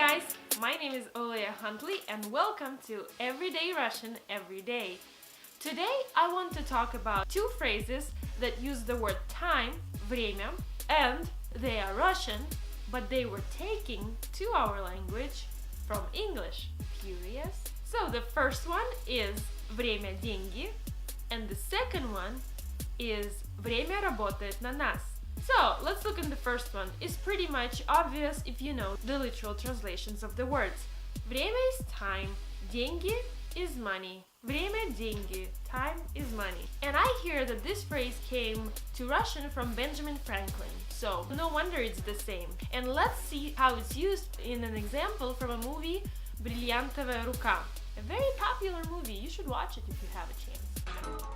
guys, my name is Olaya Huntley and welcome to Everyday Russian Every Day. Today I want to talk about two phrases that use the word time, время, and they are Russian, but they were taken to our language from English. Curious? So the first one is время деньги, and the second one is время работает на нас. So let's look at the first one. It's pretty much obvious if you know the literal translations of the words. Время is time, деньги is money. Время, деньги, time is money. And I hear that this phrase came to Russian from Benjamin Franklin. So no wonder it's the same. And let's see how it's used in an example from a movie, Бриллиантовая рука. A very popular movie. You should watch it if you have a chance.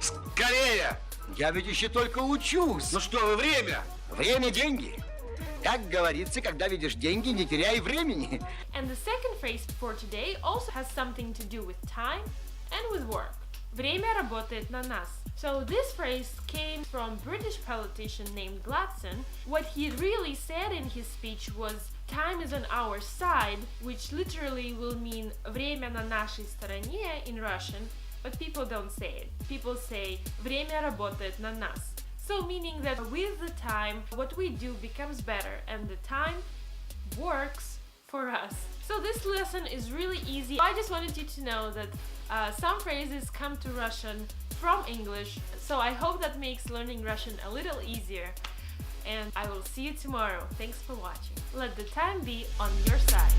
Скорее! Я ведь еще только учусь. Ну что вы, время? Время – деньги. Как говорится, когда видишь деньги, не теряй времени. And the second phrase for today also has something to do with time and with work. Время работает на нас. So this phrase came from British politician named Gladstone. What he really said in his speech was time is on our side, which literally will mean время на нашей стороне in Russian, but people don't say it. People say время работает на нас. So meaning that with the time, what we do becomes better and the time works for us. So this lesson is really easy. I just wanted you to know that some phrases come to Russian from English. So I hope that makes learning Russian a little easier. And I will see you tomorrow. Thanks for watching. Let the time be on your side.